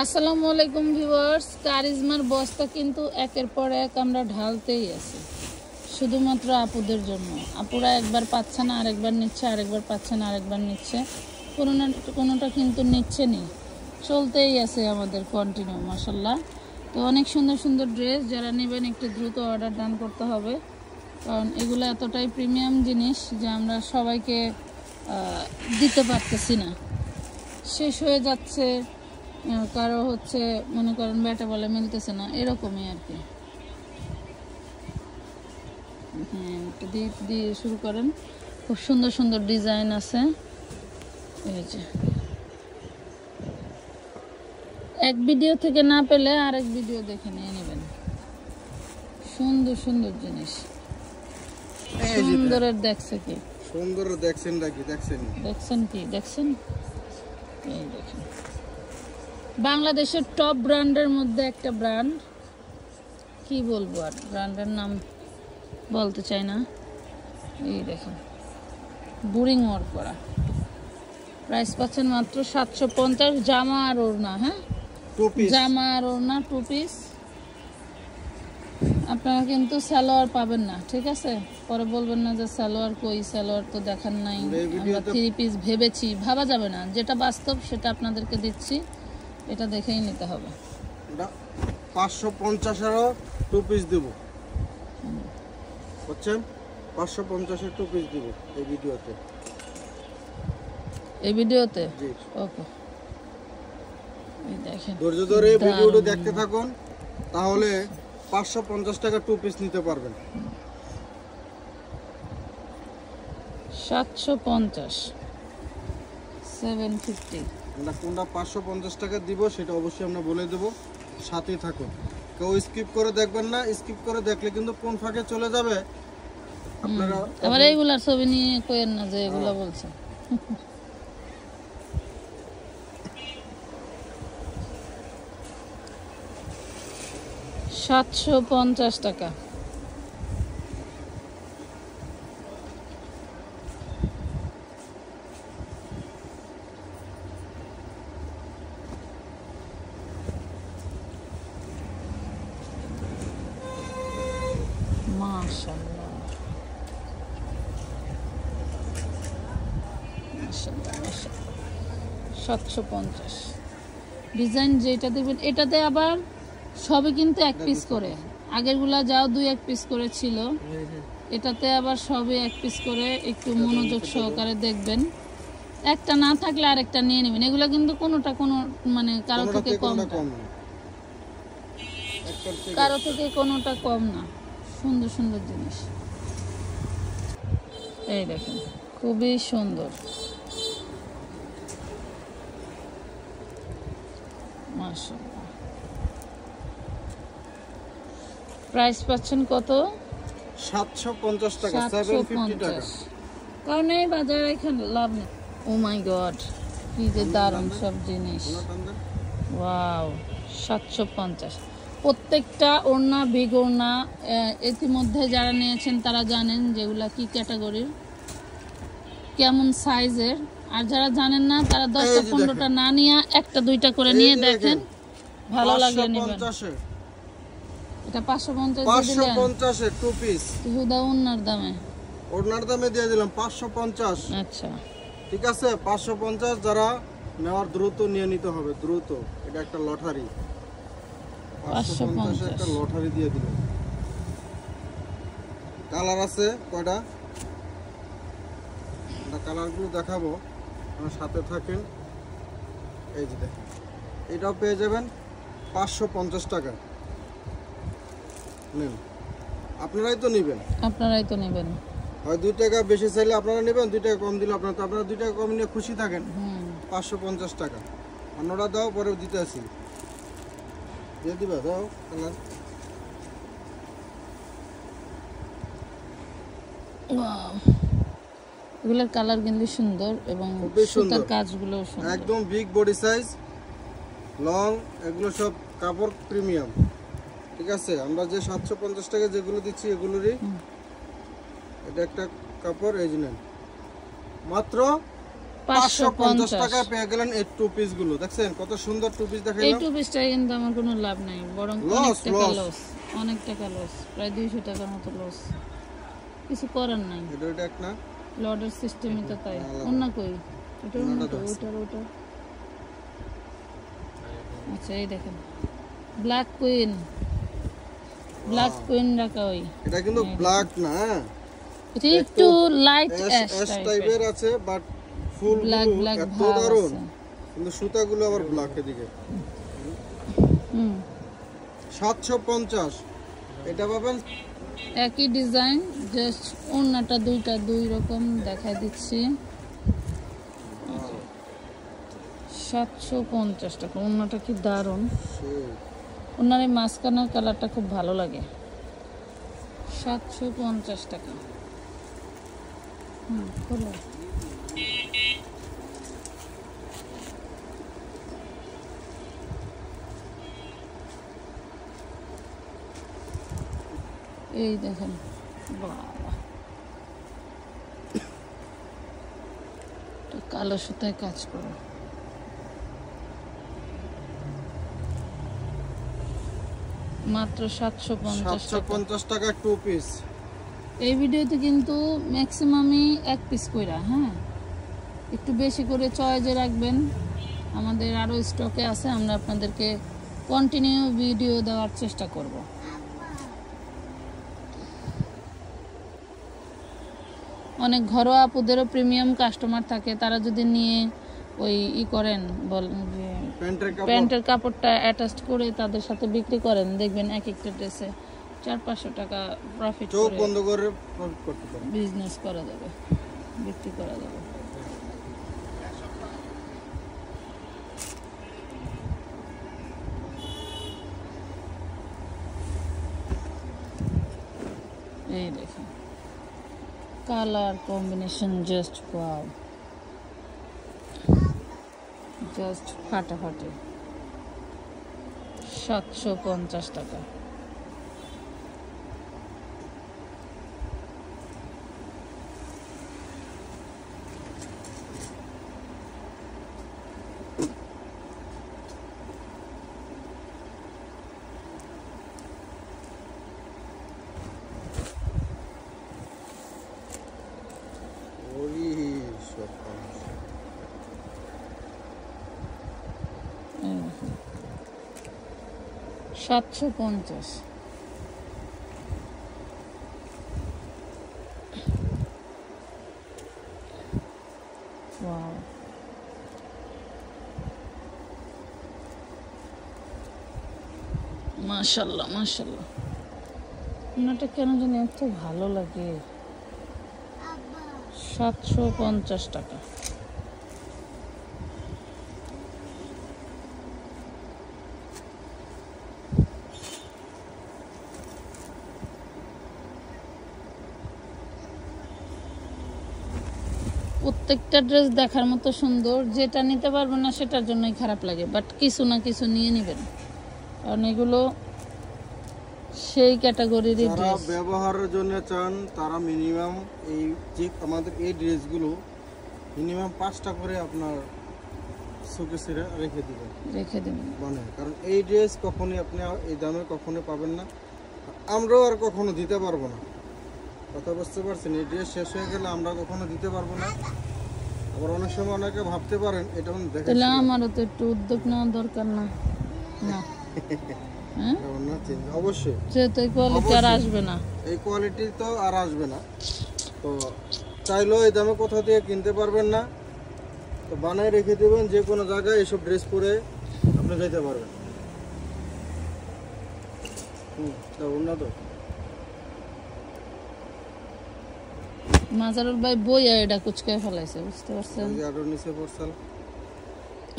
আসসালামু আলাইকুম ভিউয়ার্স, কারিজমার বস্তা কিন্তু একের পর এক আমরা ঢালতেই আছি শুধুমাত্র আপুদের জন্য। আপুরা একবার পাচ্ছে না আরেকবার নিচ্ছে, আরেকবার পাচ্ছে না আরেকবার নিচ্ছে, কোনোটা কিন্তু নিচ্ছে নি, চলতেই আছে আমাদের কন্টিনিউ মাশাল্লাহ। তো অনেক সুন্দর সুন্দর ড্রেস, যারা নেবেন একটু দ্রুত অর্ডার ডান করতে হবে, কারণ এগুলো এতটাই প্রিমিয়াম জিনিস যে আমরা সবাইকে দিতে পারতেছি না, শেষ হয়ে যাচ্ছে, কারো হচ্ছে মনে করেন ব্যাটা বলে মিলতেছে না, এরকমই আর কি। হ্যাঁ, একটা দিয়ে শুরু করেন, খুব সুন্দর সুন্দর ডিজাইন আছে। এই যে এক ভিডিও থেকে না পেলে আরেক ভিডিও দেখে নিয়ে নেবেন, সুন্দর সুন্দর জিনিস। সুন্দরের দেখছে কি সুন্দর দেখছেন নাকি? দেখছেন কি দেখছেন? এই দেখেন, বাংলাদেশের টপ ব্র্যান্ডের মধ্যে একটা ব্র্যান্ড, কি বলবো আর, ব্র্যান্ডের নাম বলতে চাই না। এই দেখেন, বোরিং ওয়ার্ক করা, প্রাইস পাচ্ছেন মাত্র 750। জামা আর ওড়না, হ্যাঁ জামা আর ওড়না 2 পিস। আপনারা কিন্তু সালোয়ার পাবেন না, ঠিক আছে? পরে বলবেন না যে সালোয়ার কই, সালোয়ার তো দেখান নাই। আমরা 3 পিস ভেবেছি, ভাবা যাবে না, যেটা বাস্তব সেটা আপনাদেরকে দিচ্ছি, এটা দেখেই নিতে হবে। 550-এরও 2 পিস দেব, বুঝছেন? 550-এর 2 পিস দেব এই ভিডিওতে। জি ওকে, এই দেখেন, ধৈর্য ধরে ভিডিওটা দেখতে থাকুন, তাহলে 550 টাকা 2 পিস নিতে পারবেন। 750 750। আমরা কোনটা 550 টাকা দিব সেটা অবশ্যই আমরা বলে দেব, সাথেই থাকুন। কেউ স্কিপ করে দেখবেন না, স্কিপ করে দেখলে কিন্তু কোন ফাঁকে চলে যাবে আপনারা। আবার এইগুলার ছবি নিয়ে কইেন না যে এগুলা বলছে। 750 টাকা। মাশাআল্লাহ, মাশাআল্লাহ, 750। ডিজাইন যেটা দেখবেন, এটাতে আবার সবই কিন্তু 1 পিস করে, আগেরগুলা যাও 2-1 পিস করে ছিল, এটাতে আবার সবই 1 পিস করে। একটু মনোযোগ সহকারে দেখবেন, একটা না থাকলে আরেকটা নিয়ে নেবেন। এগুলা কিন্তু কোনোটা কোনো মানে কারো থেকে কম না, কারো থেকে কোনোটা কম না, সুন্দর সুন্দর জিনিস। এই দেখেন, খুবই সুন্দর, মাশাআল্লাহ। প্রাইস পাচ্ছেন কত? 750 টাকা, 750 টাকা। কারণ এই বাজারে এখানে লাভ নেই। ও মাই গড, কি যে দারুণ সব জিনিস, ওয়াও। 750, প্রত্যেকটা ওড়না বিগ ওড়না। ইতিমধ্যে যারা নিয়েছেন তারা জানেন যেগুলা কি ক্যাটাগরির, কেমন সাইজের। আর যারা জানেন না তারা 10টা 15টা না নিয়ে 1টা 2টা করে নিয়ে দেখেন, ভালো লাগলে নেবেন। এটা 550 এর 2 পিস, হুদা ওড়নার দামে দিয়ে দিলাম 550। আচ্ছা ঠিক আছে, 550। যারা নেওয়ার দ্রুত নিয়ে নিতে হবে, দ্রুত। এটা একটা লটারি, 550 একটা লটারি দিয়ে দিলাম। কালার আছে কয়টা, আমরা কালারগুলো দেখাবো, আমার সাথে থাকেন। এই যে দেখেন, এটাও পেয়ে যাবেন 550 টাকা। নেন, আপনারাই তো নেবেন, হয় 2 টাকা বেশি চাইলে আপনারা নেবেন, 2 টাকা কম দিলে আপনারা 2 টাকা কম নিয়ে খুশি থাকেন। 550 টাকা। অন্যরা দাও, পরে দিতে আসি, দিয়ে দিবা, দাও কালার। এগুলোর কালার কিন্তু সুন্দর এবং সুতার কাজগুলো সুন্দর, একদম বিগ বডি সাইজ, লং, এগুলো সব কাপড় প্রিমিয়াম। ঠিক আছে, আমরা যে 750 টাকা যেগুলো দিচ্ছি এগুলোরই, এটা একটা কাপড়। এই যে মাত্র 550 টাকায় পেয়ে গেলেন এই টু পিস গুলো। দেখছেন কত সুন্দর টু পিস এই দেখাইলাম। টু পিসটা কিন্তু আমার কোনো লাভ নাই, বরং অনেক টাকা লস, প্রায় 200 টাকার মতো লস। কিছু করার নাই, এটা এক না লর্ডার সিস্টেমই তো তাই। অন্য কই ওটা আচ্ছা এই দেখেন ব্ল্যাক কুইন রাখা। ওই এটা কিন্তু ব্ল্যাক না, এটা একটু লাইট অ্যাশ টাইপের আছে, বাট ফুল ব্ল্যাক এত দারুন, কিন্তু সুতাগুলো আবার ব্ল্যাক এদিকে। 750 এটা পাবেন একই ডিজাইন, জাস্ট ওন্নাটা দুই রকম দেখাই দিচ্ছি। 750 টাকা। ওন্নাটা কি দারুন, ওনার এই মাঝখানের কালারটা খুব ভালো লাগে। 750 টাকা। খোলো। এই দেখেন বাবা, কালো সুতায় কাজ করো। মাত্র 750 টাকা টু পিস। এই ভিডিওতে কিন্তু ম্যাক্সিমামই এক পিস কইরা, হ্যাঁ একটু বেশি করে চয়েজে রাখবেন, আমাদের আরো স্টকে আছে, আমরা আপনাদেরকে কন্টিনিউ ভিডিও দেওয়ার চেষ্টা করব। অনেক ঘরোয়া আপুদেরও প্রিমিয়াম কাস্টমার থাকে, তারা যদি নিয়ে ওই করেন, বলেন যে প্যান্টের কাপড়টা অ্যাটাচ করে তাদের সাথে বিক্রি করেন, দেখবেন এক একটা ড্রেসে 400-500 টাকা প্রফিট চোখ বন্ধ করে প্রফিট করতে পারেন, বিজনেস করা যাবে, বিক্রি করা যাবে। এই দেখেন colour combination just wow, just ফাটাফাটি। 750 টাকা। সাতশো 750। ওয়াও, মাশাআল্লাহ মাশাআল্লাহ, ওনাটা কেন জানি এত ভালো লাগে। 750 টাকা। প্রত্যেকটা ড্রেস দেখার মতো সুন্দর, যেটা নিতে পারবেন না সেটার জন্যই খারাপ লাগে, বাট কিছু না কিছু নিয়ে নেবেন, কারণ এগুলো সেই ক্যাটাগরির ড্রেস। ব্যবহারের জন্য চান তারা মিনিমাম এই যে আমাদের এই ড্রেসগুলো মিনিমাম 5টা করে আপনার শোকেসে রেখে দিবেন মানে, কারণ এই ড্রেস কখনোই আপনি এই দামে কখনো পাবেন না, আমরাও আর কখনো দিতে পারবো না। কথা বুঝতে পারছেন? এই ড্রেস শেষ হয়ে গেলে আমরা কখনো দিতে পারবো না। আবার অনেক সময় অনেকে ভাবতে পারেন এটা দেখেন, তাহলে আমারও তো একটু উদ্যোগ নেওয়া দরকার না? না অবশ্যই, যেহেতু এই কোয়ালিটি আর আসবে না, এই কোয়ালিটি তো আর আসবে না, তো চাইলেও এই দামে কোথাও থেকে কিনতে পারবেন না, তো বানায় রেখে দেবেন, যে কোনো জায়গায় এসব ড্রেস পরে আপনি যেতে পারবেন। উন্নত মাজারুল ভাই বইয়া এটা কুচকায় ফেলাইছে, বুঝতে পারছেন?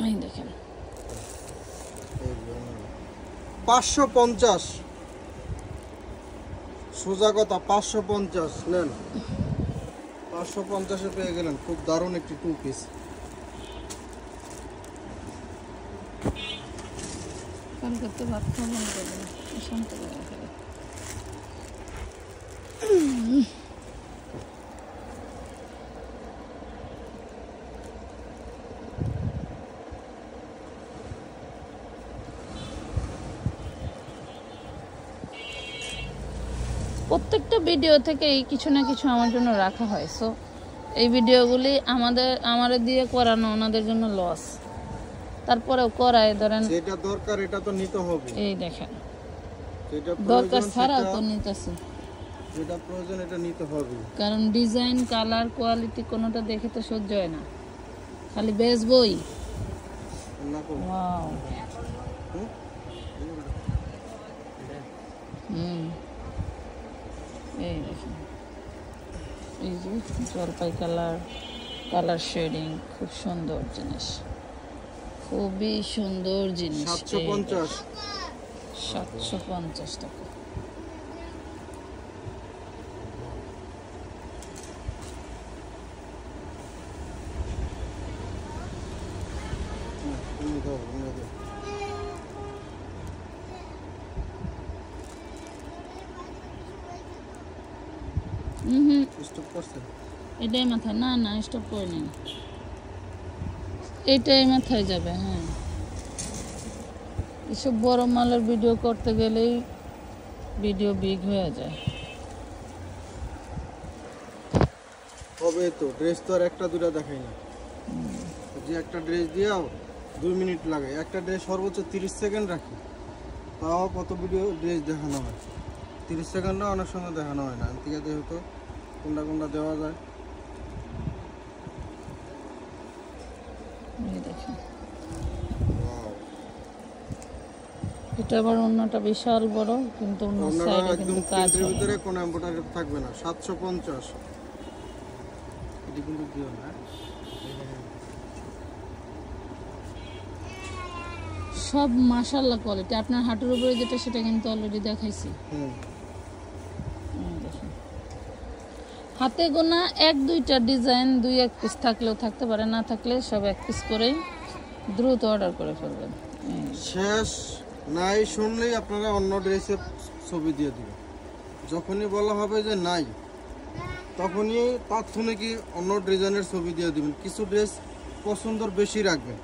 এই দেখেন 550, সোজা কথা 550 নেন, 550-এ পেয়ে গেলেন খুব দারুণ একটি টু পিস। করতে ভাত খাবেন, শান্ত করে প্রত্যেকটা ভিডিও থেকে কিছু না কিছু আমার জন্য রাখা হয়। সো এই ভিডিওগুলি আমাদের দিয়ে করানো ওনাদের জন্য লস, তারপরেও করায়। ধরেন যেটা দরকার এটা তো নিতে হবে। এই দেখেন, যেটা দরকার ছাড়াও তো নিতেছে, যেটা প্রয়োজন এটা নিতে হবে। কারণ ডিজাইন, কালার, কোয়ালিটি কোনোটা দেখে তো সহ্য হয় না, খালি বেচবই। ওয়াও, এই দেখেন, এই যে জলপাই কালার শেডিং, খুব সুন্দর জিনিস, খুবই সুন্দর জিনিস। 750 টাকা। এটাই মাথায়, না না স্টপ করে নিন, এটাই মাথায় যাবে। হ্যাঁ, এসব বড় মালের ভিডিও করতে গেলেই ভিডিও বিগ হয়ে যায়। হবে তো, ড্রেস তো আর একটা দুটা দেখাই না, যে একটা ড্রেস দিয়েও 2 মিনিট লাগে, একটা ড্রেস সর্বোচ্চ 30 সেকেন্ড রাখি, তাও কত ভিডিও ড্রেস দেখানো হয়। 30 সেকেন্ডও অনেক সময় দেখানো হয় না, ঠিক আছে, হয়তো কোনটা দেওয়া যায়। এটা আবার অন্যটা বিশাল বড়, কিন্তু অন্য সাইডে কিন্তু কাজ হবে, ভিতরে কোনো এমব্রয়ডারি থাকবে না। 750 এটি কিন্তু দিও না। সব মাশাআল্লাহ কোয়ালিটি। আপনার হাঁটুর উপরে যেটা সেটা কিন্তু অলরেডি দেখাইছি। হাতে গোনা 1-2টা ডিজাইন 2-1 পিস থাকলেও থাকতে পারে, না থাকলে সব 1 পিস করেই দ্রুত অর্ডার করে ফেলবেন। শেষ নাই শুনলেই আপনারা অন্য ড্রেসের ছবি দিয়ে দিবেন। যখনই বলা হবে যে নাই, তখনই তাৎক্ষণিকই অন্য ডিজাইনের ছবি দিয়ে দিবেন। কিছু ড্রেস পছন্দের বেশি রাখবেন,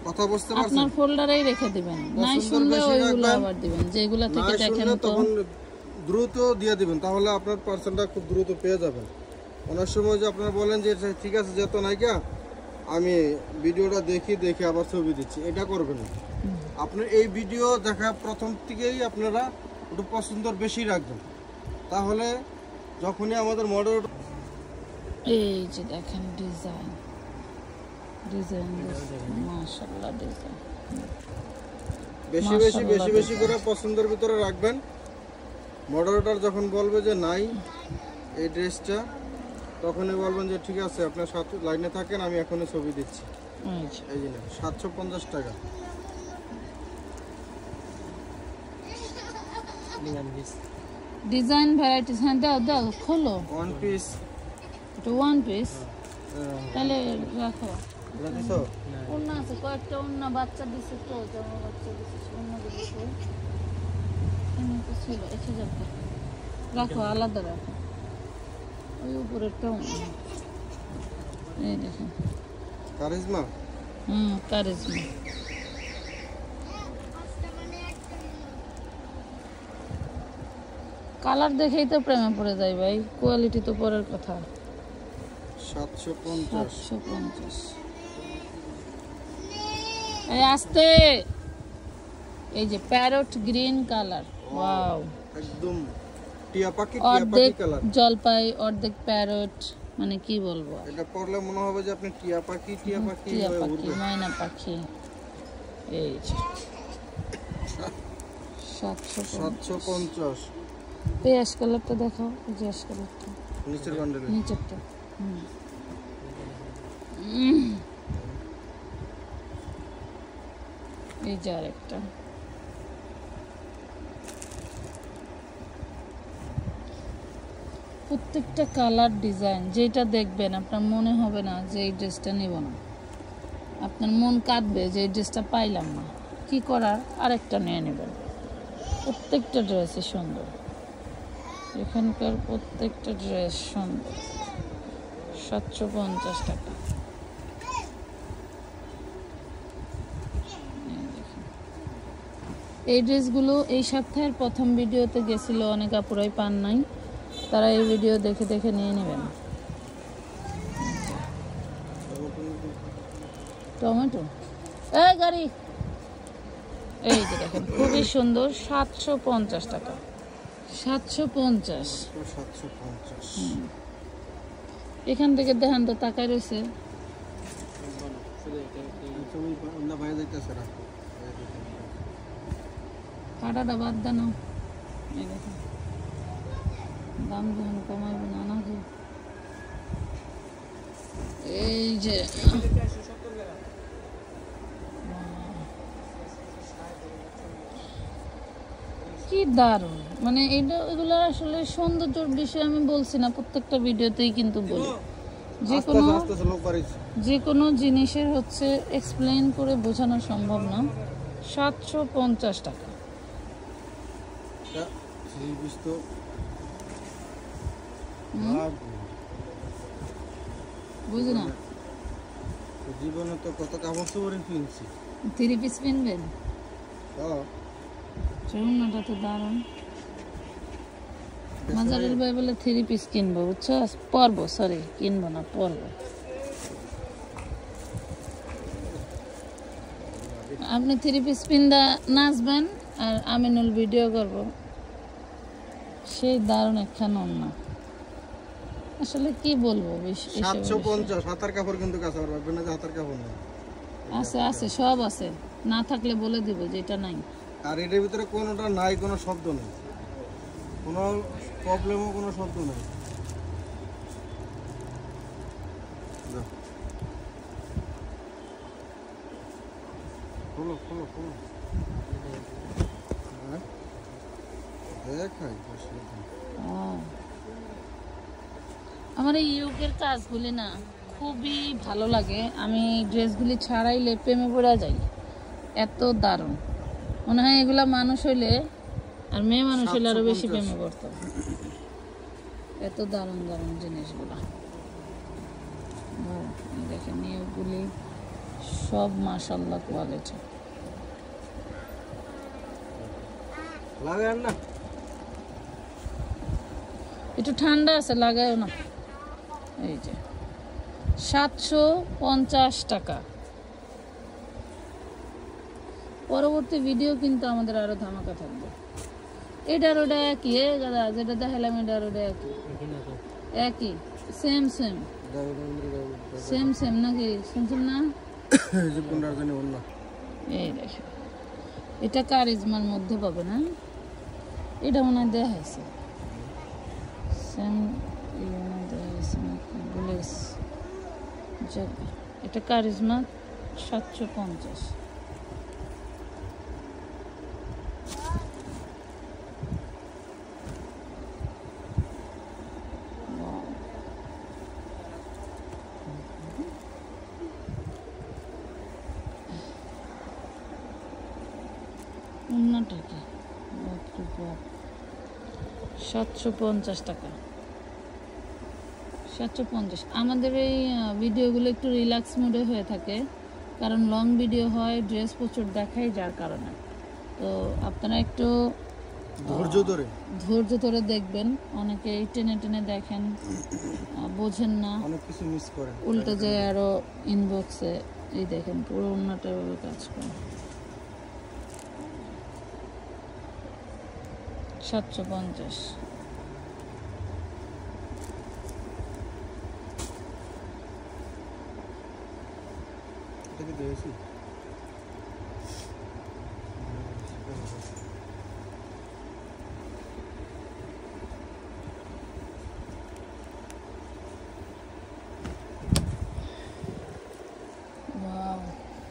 কথা বুঝতে পারছেন? আপনার ফোল্ডারেই রেখে দিবেন, নাই শুনলে ওইগুলো আবার দিবেন, যেগুলো থেকে দেখেন তো তখন দ্রুত দিয়ে দিবেন, তাহলে আপনার পার্সেলটা খুব দ্রুত পেয়ে যাবেন। অনেক সময় যে আপনারা বলেন যে ঠিক আছে যেত নাইকা, আমি ভিডিওটা দেখে আবার ছবি দিচ্ছি, এটা করবেন না। আপনার এই ভিডিও দেখা প্রথম থেকেই আপনারা একটু পছন্দের বেশি রাখবেন, তাহলে যখনই আমাদের মডেল। এই যে দেখেন ডিজাইন মাশাআল্লাহ, ডিজাইন বেশি করে পছন্দের ভিতরে রাখবেন। মডেলটার যখন বলবে যে নাই এই ড্রেসটা, তখনই বলবেন যে ঠিক আছে আপনার সাথে লাইনে থাকেন, আমি এখনই ছবি দিচ্ছি। এই যে 750 টাকা। ডিজাইন ভ্যারাইটিস, হ্যাঁ দাও খোলো। ওয়ান পিস, এটা ওয়ান পিস, তাহলে রাখো। ওন্না আছে কয়েকটা, ওন্না বাচ্চা দিছে তো, জামা বাচ্চা দিছে, ওন্না দিছে তো ছিল, এসে যাবে, রাখো আলাদা রাখো। ওই উপরেরটা এই দেখেন, কারিজমা। কারিজমা। কালার দেখেই তো প্রেমে পড়ে যায় ভাই, কোয়ালিটি তো পরের কথা। 750। এই আসতে, এই যে প্যারট গ্রিন কালার, ওয়াও, একদম টিয়া পাখি কালার, জলপাই অর্ধেক প্যারট, মানে কি বলবো, এটা পরলে মনে হবে যে আপনি টিয়া পাখি ময়না পাখি। এই যে 750। এই অ্যাশ কালারটা দেখাও, এই যে অ্যাশ কালারটা নিচের বান্ডেলে, নিচেরটা। এই যে আরেকটা, প্রত্যেকটা কালার ডিজাইন যেটা দেখবেন আপনার মনে হবে না যে এই ড্রেসটা নেব না, আপনার মন কাঁদবে যে এই ড্রেসটা পাইলাম না, কি করার আরেকটা নিয়ে নেবেন। প্রত্যেকটা ড্রেসই সুন্দর, এখানকার প্রত্যেকটা ড্রেস সুন্দর। 750 টাকা। এই ড্রেসগুলো এই সপ্তাহের প্রথম ভিডিওতে গেছিল, অনেক আপুরাই পান নাই। তারা এই ভিডিও দেখে দেখে নিয়ে নেবেন। টমেটো এই গাড়ি, এই যে দেখেন খুবই সুন্দর, 750 টাকা। 750। এখান থেকে দেখেন তো তাকায় রয়েছে। কাটাটা বাদ দেন, এই দেখেন দাম যখন কমাইবে না নাকি। এই যে কি দারুণ, মানে এগুলো আসলে সৌন্দর্যের বিষয়ে আমি বলছি না, প্রত্যেকটা ভিডিওতেই কিন্তু বলি যে কোনো জিনিসের হচ্ছে এক্সপ্লেন করে বোঝানো সম্ভব না। 750 টাকা। বুঝি না, জীবনে তো কত কাপড় চোপড় কিনছি। 3 পিস কিনবেন? চুড়িটা তো দারুণ। মাজারুল ভাই বলে 3 পিস কিনবো, বুঝছো? পরবো, সরি কিনবো না, পরবো। আপনি 3 পিস পিন্দা নাচবেন আর আমিনুল ভিডিও করব, সেই দারুণ একখান না। আসলে কি বলবো, 750 হাতার কাপড় কিন্তু কাছে পারবেন না, হাতার কাপড় নেই। আছে আছে, সব আছে, না থাকলে বলে দিব যে এটা নাই। আর এটার ভিতরে কোনোটা নাই, কোনো শব্দ নেই, কোনো প্রবলেমও কোনো শব্দ নেই। খোলো খোলো খোলো, দেখাই। আমার এই ইউকের কাজগুলি না খুবই ভালো লাগে। আমি ড্রেসগুলি ছাড়াইলে প্রেমে পড়ে যাই, এত দারুণ। মনে হয় এগুলা মানুষ হইলে আর মেয়ে মানুষ হইলে আরো বেশি প্রেমে পড়তো। এত দারুণ দারুণ জিনিসগুলা দেখেন, ইউগুলি সব মাশাআল্লাহ কোয়ালিটি। লাগান না, একটু ঠান্ডা আছে, লাগায়ও না। এই যে 750 টাকা। পরবর্তী ভিডিও কিন্তু আমাদের আরো ধামাকা থাকবে। এটার ওটা একই, দাদা যেটা দেখালাম এটার ওটা একই, একই সেম সেম সেম সেম নাকি? সেম সেম না? এই দেখো, এটা কারিজমার মধ্যে পাবে না, এটা মনে হয় দেখাইছে সেম, এটা কারিজমা 750। টাকা 750 টাকা। 750। আমাদের এই ভিডিওগুলো একটু রিল্যাক্স মোডে হয়ে থাকে, কারণ লং ভিডিও হয়, ড্রেস প্রচুর দেখাই, যার কারণে। তো আপনারা একটু ধৈর্য ধরে দেখবেন। অনেকেই টেনে টেনে দেখেন, বোঝেন না, অনেক কিছু মিস করেন, উল্টো যায় আরো ইনবক্সে। এই দেখেন পুরো অন্যটা কাজ করে। 750।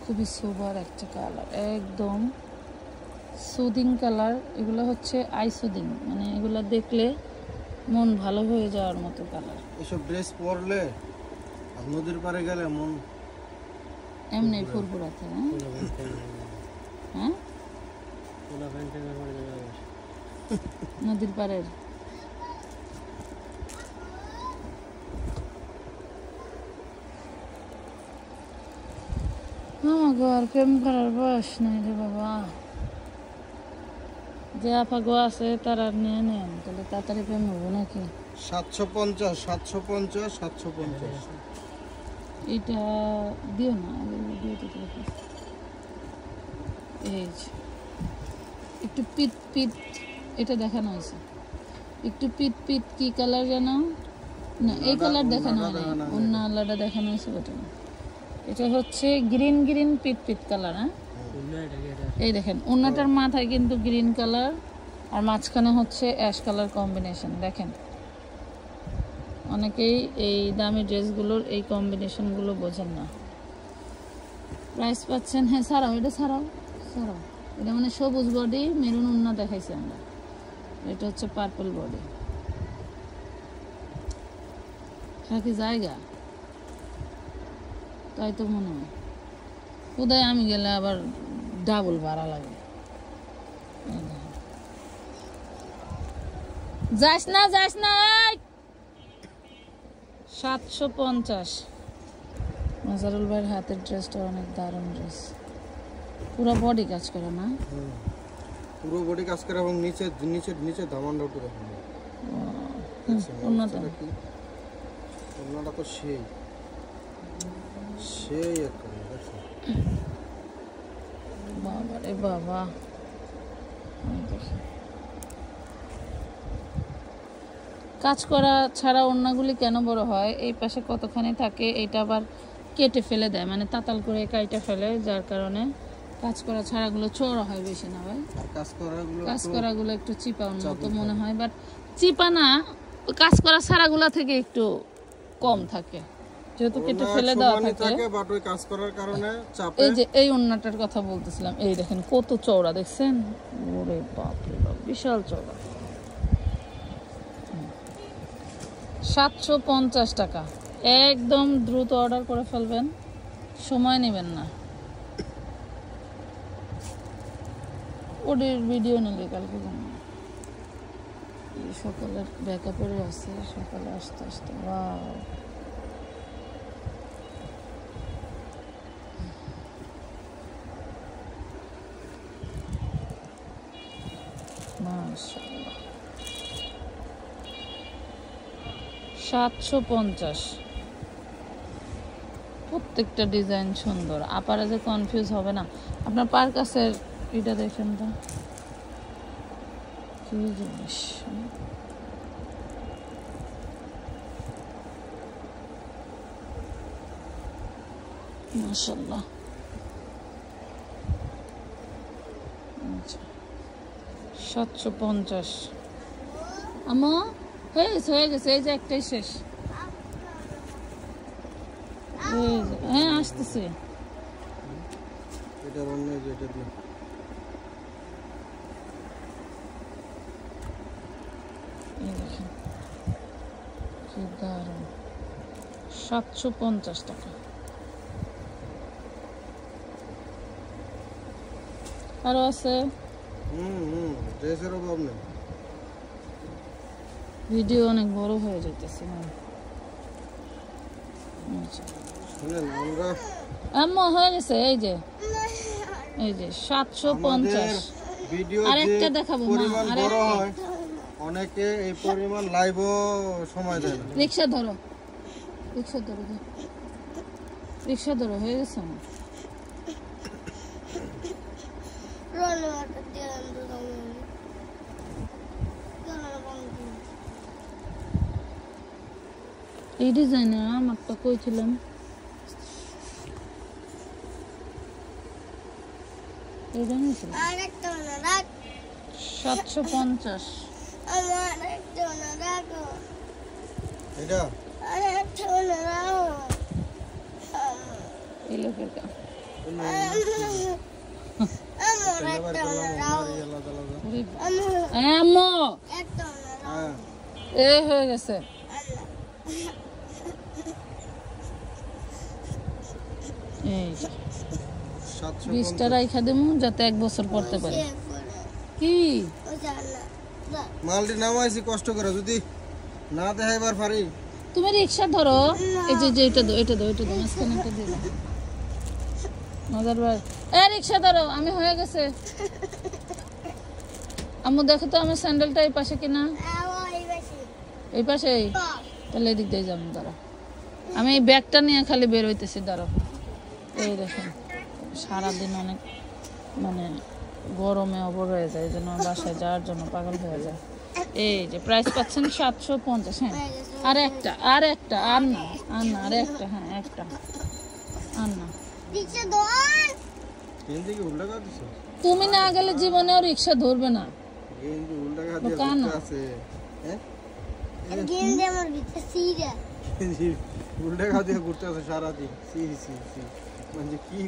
খুবই সোবার একটা কালার, একদম সুদিং কালার। এগুলো হচ্ছে আইসুদিং, মানে এগুলো দেখলে মন ভালো হয়ে যাওয়ার মতো কালার। এসব ড্রেস পরলে নদীর পাড়ে গেলে মন এমনি ফুরফুরাতে। হ্যাঁ, নদীর পাড়ের আমাকে আর প্রেম করার বয়স নাই রে বাবা। যে আপাগো আছে তারা নিয়ে নেন, তাহলে তাড়াতাড়ি পেমেন্ট হবো নাকি? 750 750 750। এটা দিও না, দিও তো এই যে একটু পিট পিট, এটা দেখানো হয়েছে একটু পিট পিট, কি কালার জানো না? এই কালার দেখানো হয় না, অন্য আলাদা দেখানো হয়েছে ওটা না। এটা হচ্ছে গ্রিন গ্রিন পিট পিট কালার। হ্যাঁ, এই দেখেন ওন্নাটার মাথায় কিন্তু গ্রিন কালার আর মাঝখানে হচ্ছে অ্যাশ কালার কম্বিনেশন। দেখেন অনেকেই এই দামি ড্রেসগুলোর এই কম্বিনেশনগুলো বোঝেন না। প্রাইস পাচ্ছেন, হ্যাঁ ছাড়াও, এটা ছাড়াও ছাড়াও, এটা মানে সবুজ বডি মেরুন ওন্না দেখাইছি আমরা, এটা হচ্ছে পার্পল বডি। কি জায়গা, তাই তো মনে হয়। কোথায় আমি গেলে আবার ডাবল ভাড়া লাগে। যাস না যাস না। 750। মাজারুল ভাইয়ের হাতের ড্রেসটা অনেক দারুণ ড্রেস, পুরো বডি কাজ করে না? পুরো বডি কাজ করে এবং নিচে নিচে নিচে দামানটা উঠে রাখা। ওন্নাটা তো সেই সেই একটা বাবা রে বাবা। কাজ করা ছাড়া ওন্নাগুলি কেন বড় হয়? এই পাশে কতখানি থাকে, এটা আবার কেটে ফেলে দেয়, মানে তাতাল করে কাইটা ফেলে, যার কারণে কাজ করা ছাড়াগুলো চওড়া হয় বেশি না ভাই। কাজ করাগুলো একটু চিপা উন্নত মনে হয়, বাট চিপা না, কাজ করা ছাড়াগুলো থেকে একটু কম থাকে যেহেতু কেটে ফেলে দেওয়া থাকে। বাট ওই কাজ করার কারণে চাপে। এই যে এই ওন্নাটার কথা বলতেছিলাম, এই দেখেন কত চওড়া, দেখছেন? ওরে বাপ রে বাপ, বিশাল চওড়া। 750 টাকা। একদম দ্রুত অর্ডার করে ফেলবেন, সময় নেবেন না। ওদের ভিডিও নিলে কালকে জানাবো। সকালের ব্যাকআপেরও আছে, সকালে আসতে আসতে। ওয়াও, মাশাআল্লাহ। 750। প্রত্যেকটা ডিজাইন সুন্দর, আপারা যে কনফিউজ হবে না। আপনার পার্কাসের এটা দেখেন তো কি জিনিস, মাশাআল্লাহ। 750। আমা হয়ে গেছে, এই যে একটাই শেষ। হ্যাঁ আসতেছে। এটা অন্য যেটা দিয়ে এই দেখেন কি দারুণ। 750 টাকা। আরো আছে, ড্রেসের অভাব নেই। ভিডিও অনেক বড় হয়ে যেতেছে না। শুনেন আমরা আম্মা হয়ে গেছে, এই যে 750। ভিডিও আরেকটা দেখাবো মা, বড় হয় অনেকে এই পরিমাণ লাইভও সময় দেয় না। রিকশা ধরো, রিকশা ধরো, রিকশা ধরো, হয়ে গেছে আমার। এই ডিজাইনে আমারটা কইছিলাম, এই জানিয়েছিলাম 750। এটা এই লোকের কাজ। আম্মু এ হয়ে গেছে। এই 20টা রাইখা দেবো যাতে 1 বছর পড়তে পারে। কি মালটি নামাইছি কষ্ট করে, যদি না দেখাইবার পারি। তুমি রিকশা ধরো, এই যে এটা দাও, এটা দাও, এটা দাও, মাঝখানে একটা দিয়ে দাও। মজার ভাই, রিকশা ধরো, আমি হয়ে গেছে। আম্মু দেখো তো আমার স্যান্ডেলটা এই পাশে কিনা, এই পাশে, তাহলে এদিক দিয়ে যাবো। দাঁড়া, আমি এই ব্যাগটা নিয়ে খালি বের হইতেছি। দাঁড়াও, এই দেখেন সারাদিন অনেক মানে গরমে অবর হয়ে যায়, এই জন্য বাসায় যাওয়ার জন্য পাগল হয়ে যায়। এই যে প্রাইস পাচ্ছেন 750। হ্যাঁ, আর একটা আর একটা, আর না আর না, আর একটা, হ্যাঁ একটা, আর না। তুমি না গেলে জীবনেও রিক্সা ধরবে না।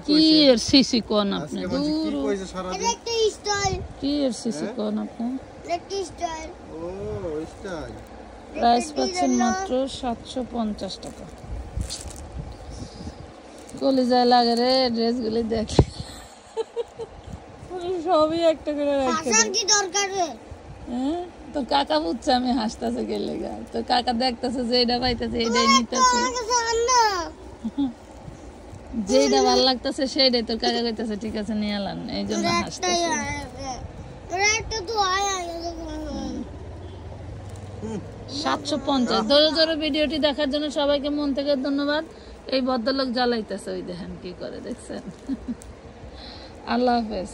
কি এর সিসি কোন আপনি, কি এর সিসি কোন আপনি? প্রাইস পাচ্ছেন মাত্র 750 টাকা। কলিজায় লাগে রে ড্রেস গুলি দেখলে, সবই একটা করে রাখতে। হ্যাঁ, তোর কাকা বুঝছে আমি হাসতেছে গেলে গা, তোর কাকা দেখতেছে যে এটা পাইতেছে এইটাই নিতেছে, যেটা ভালো লাগতেছে সেইটাই তোর কাকা কইতেছে ঠিক আছে নিয়ে আলান, এই জন্য হাসতেছে। 750। ধরে ধরে ভিডিওটি দেখার জন্য সবাইকে মন থেকে ধন্যবাদ। এই ভদ্রলোক জ্বালাইতেছে, ওই দেখেন কি করে, দেখছেন। আল্লাহ হাফেজ।